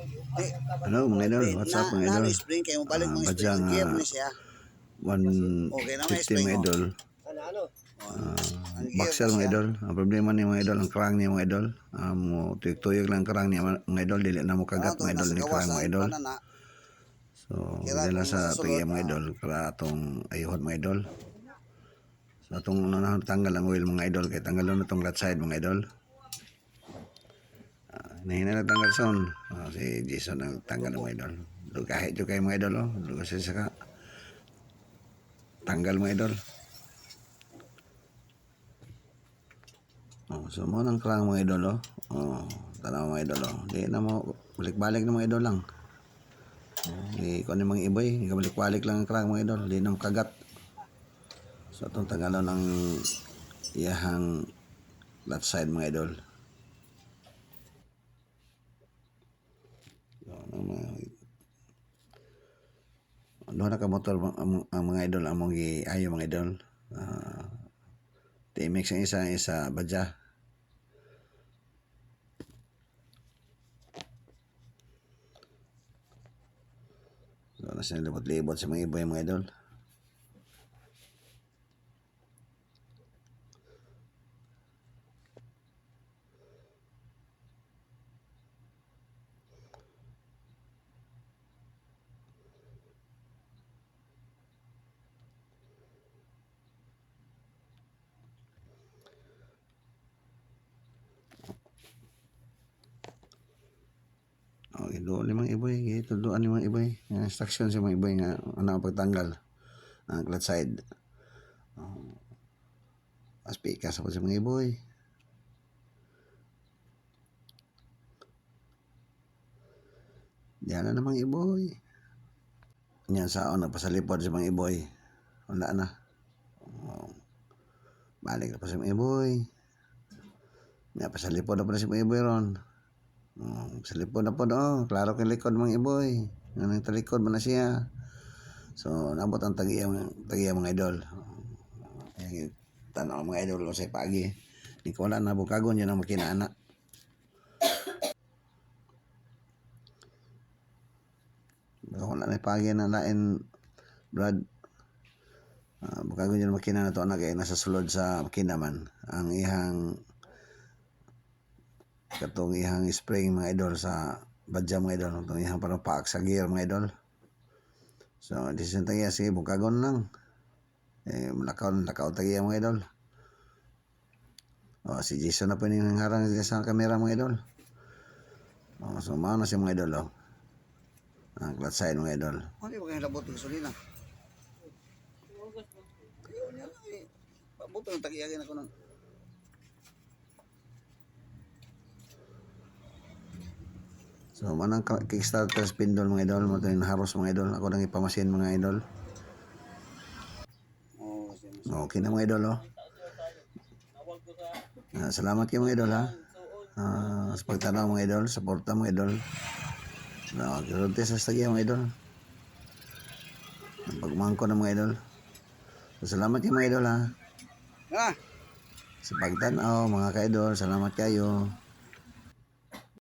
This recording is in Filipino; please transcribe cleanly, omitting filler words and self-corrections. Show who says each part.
Speaker 1: Hello mga idol, what's up mga idol?
Speaker 2: spring kayo balik mga
Speaker 1: Badya
Speaker 2: spring
Speaker 1: nga
Speaker 2: gear mo siya. Okay na may
Speaker 1: 150
Speaker 2: spring
Speaker 1: mga idol.
Speaker 2: Ang gear
Speaker 1: Boxer
Speaker 2: na
Speaker 1: mga
Speaker 2: siya.
Speaker 1: idol. Ang problema ni mga idol, ang karang niya mga idol. Tuyok-tuyok lang karang niya mga idol, dili na mo kagat mga idol ni karang mga idol. So, dala sa tagiya mga idol, para atong ayuhot mga idol. So, atong tanggal ang oil mga idol, kaya tanggal na itong left side mga idol. Nahina na tanggal son. Si Jason ang tanggal ng mga idol. Kahit yung kayo mga idol, lugas siya saka tanggal mga idol. So mo nang krang mga idol. Tanaw mga idol. Di na mo balik-balik na mga idol lang. Kung ano mga iboy, balik-balik lang ang krang mga idol. Di na kagat. So itong tagalon ng iyahang left side mga idol. Ano na ka motor ang mga idol among ayo mga idol. TMX ang isa badya. So nasa libot-libot sa mga iboy mga idol. Doon ni mga iboy, tuduan ni mga iboy. Instruction sa mga iboy nga ano ang pagtanggal ang clutch side. Aspikas sa mga iboy. Diyan na mga iboy. Yan sa nagpasalipod sa mga iboy. Wala na. Balik na pa sa mga iboy. Pasalipod na pa na si mga iboy ron. Sa likod na po klaro kay likod mga iboy. Nang talikod man na siya. So nabot ang tagiya mga idol. Tanaw mga idol ko sa pagi. Di ko wala na bukagon yun ang makinana. Wala na pagi na lain Brad. Bukagon yun ang makinana to anak nasa sulod sa makina man. Ang ihang katong ihang spring mga idol sa badya mga idol, katong ihang parang paak sa gear mga idol. So decision tayo sige bukagon lang. Lakaw tayo mga idol. Si Jason na po yung harang sa kamera mga idol. So mao na si mga idol ang clutch side mga idol.
Speaker 2: Ano ba kayong labot ng gasolina? Ayun yan lang pabuto ng tagiyagin ako ng
Speaker 1: So manang kickstarter spindle mga idol, mo yung haros mga idol. Ako nang ipamasin mga idol. Okay na mga idol salamat kayo mga idol sa pagtanaw mga idol, suporta mga idol. Kirunti sa stagya mga idol. Pagmangko ng mga idol. So, salamat kayo mga idol sa pagtanaw mga ka-idol. Salamat kayo.